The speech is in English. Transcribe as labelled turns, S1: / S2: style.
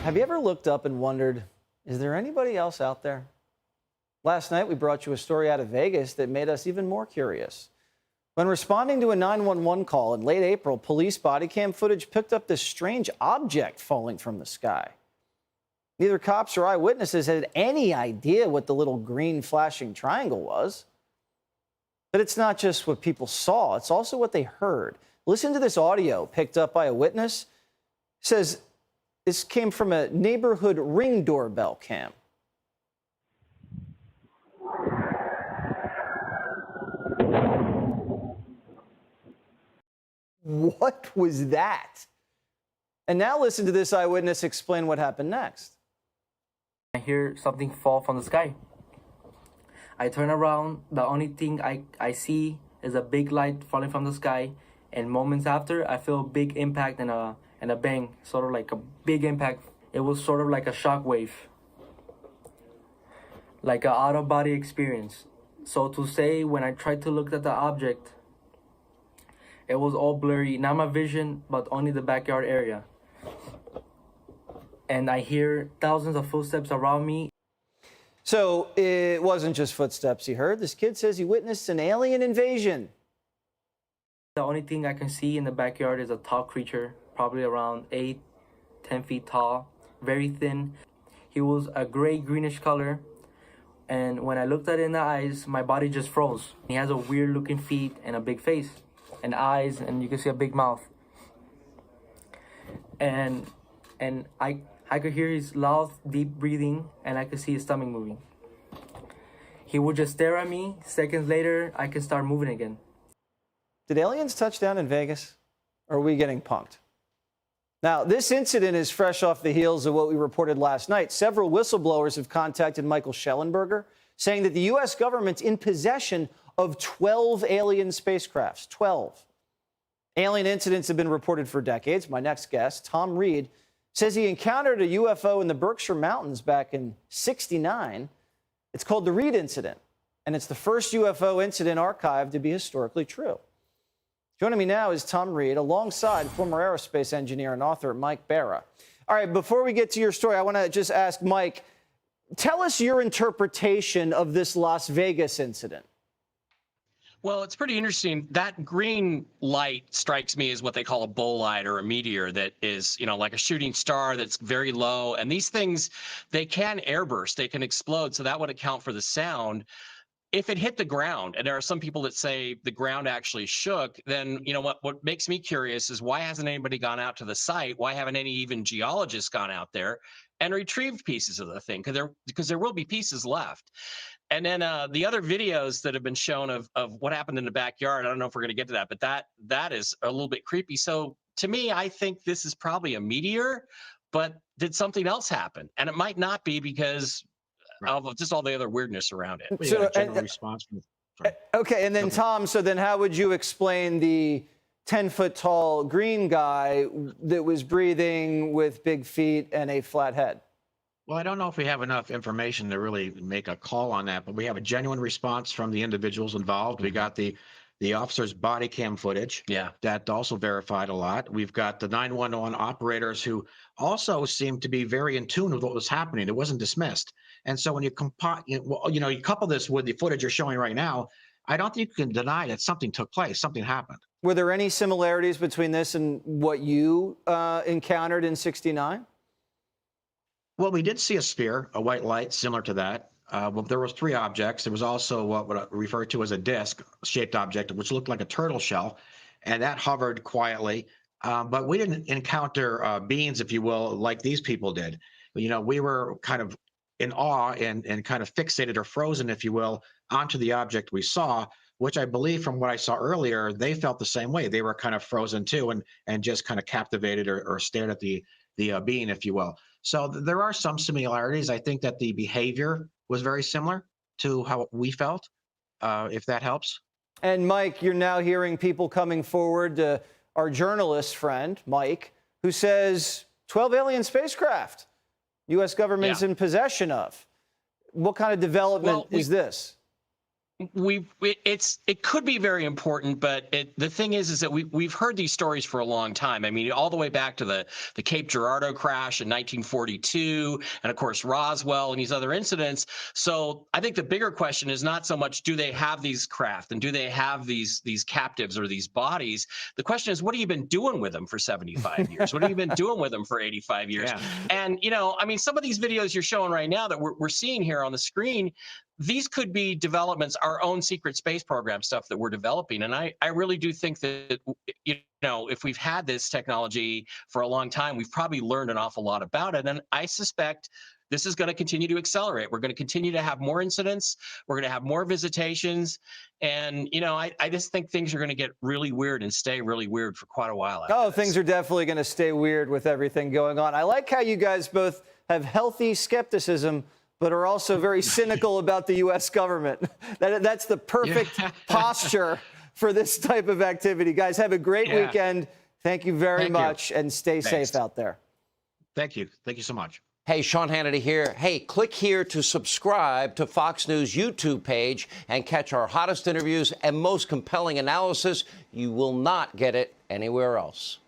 S1: Have you ever looked up and wondered, is there anybody else out there? Last night, we brought you a story out of Vegas that made us even more curious. When responding to a 911 call in late April, police body cam footage picked up this strange object falling from the sky. Neither cops or eyewitnesses had any idea what the little green flashing triangle was. But it's not just what people saw, it's also what they heard. Listen to this audio picked up by a witness. It says this came from a neighborhood Ring doorbell cam. What was that? And now listen to this eyewitness explain what happened next.
S2: I hear something fall from the sky. I turn around. The only thing I see is a big light falling from the sky. And moments after, I feel a big impact and a bang, sort of like a big impact. It was sort of like a shock wave, like an out-of-body experience. So to say, when I tried to look at the object, it was all blurry, not my vision, but only the backyard area. And I hear thousands of footsteps around me.
S1: So it wasn't just footsteps he heard. This kid says he witnessed an alien invasion.
S2: The only thing I can see in the backyard is a tall creature, probably around 8-10 feet tall, very thin. He was a gray-greenish color. And when I looked at it in the eyes, my body just froze. He has a weird-looking feet and a big face and eyes, and you can see a big mouth. And I could hear his loud, deep breathing, and I could see his stomach moving. He would just stare at me. Seconds later, I could start moving again.
S1: Did aliens touch down in Vegas? Or are we getting punked? Now, this incident is fresh off the heels of what we reported last night. Several whistleblowers have contacted Michael Schellenberger, saying that the U.S. government's in possession of 12 alien spacecrafts. 12. Alien incidents have been reported for decades. My next guest, Tom Reed, says he encountered a UFO in the Berkshire Mountains back in '69. It's called the Reed Incident, and it's the first UFO incident archived to be historically true. Joining me now is Tom Reed, alongside former aerospace engineer and author Mike Barra. All right, before we get to your story, I want to just ask Mike, tell us your interpretation of this Las Vegas incident.
S3: Well, it's pretty interesting. That green light strikes me as what they call a bolide or a meteor that is, like a shooting star that's very low. And these things, they can airburst, they can explode. So that would account for the sound. If it hit the ground, and there are some people that say the ground actually shook, then what makes me curious is why hasn't anybody gone out to the site? Why haven't any even geologists gone out there and retrieved pieces of the thing? Because there will be pieces left. And then the other videos that have been shown of what happened in the backyard, I don't know if we're going to get to that, but that is a little bit creepy. So to me, I think this is probably a meteor, but did something else happen? And it might not be because of just all the other weirdness around it.
S4: So, general response from,
S1: okay, and then Tom, so then how would you explain the 10-foot tall green guy that was breathing with big feet and a flat head?
S4: Well, I don't know if we have enough information to really make a call on that, but we have a genuine response from the individuals involved. We got the officer's body cam footage.
S3: Yeah.
S4: That also verified a lot. We've got the 911 operators who also seemed to be very in tune with what was happening. It wasn't dismissed. And so when you couple this with the footage you're showing right now, I don't think you can deny that something took place, something happened.
S1: Were there any similarities between this and what you encountered in '69?
S4: Well, we did see a sphere, a white light similar to that. Well, there was 3 objects. There was also what I refer to as a disc-shaped object, which looked like a turtle shell, and that hovered quietly. But we didn't encounter beings, if you will, like these people did. We were kind of in awe and kind of fixated or frozen, if you will, onto the object we saw, which I believe from what I saw earlier, they felt the same way. They were kind of frozen too and just kind of captivated or stared at the being, if you will. So there are some similarities. I think that the behavior was very similar to how we felt, if that helps.
S1: And Mike, you're now hearing people coming forward, our journalist friend, Mike, who says 12 alien spacecraft, U.S. government's in possession of. What kind of development is this?
S3: it could be very important, but the thing is that we've heard these stories for a long time. I mean, all the way back to the Cape Girardeau crash in 1942, and of course Roswell and these other incidents. So I think the bigger question is not so much do they have these craft and do they have these captives or these bodies. The question is, what have you been doing with them for 75 years? What have you been doing with them for 85 years?
S4: Yeah.
S3: And I mean, some of these videos you're showing right now that we're seeing here on the screen, these could be developments, our own secret space program stuff that we're developing. And I really do think that, if we've had this technology for a long time, we've probably learned an awful lot about it. And I suspect this is going to continue to accelerate. We're going to continue to have more incidents. We're going to have more visitations. And, I just think things are going to get really weird and stay really weird for quite a while.
S1: Things are definitely going to stay weird with everything going on. I like how you guys both have healthy skepticism, but are also very cynical about the U.S. government. That's the perfect posture for this type of activity. Guys, have a great weekend. Thank you very much, and stay safe out there.
S4: Thank you. Thank you so much.
S5: Hey, Sean Hannity here. Hey, click here to subscribe to Fox News YouTube page and catch our hottest interviews and most compelling analysis. You will not get it anywhere else.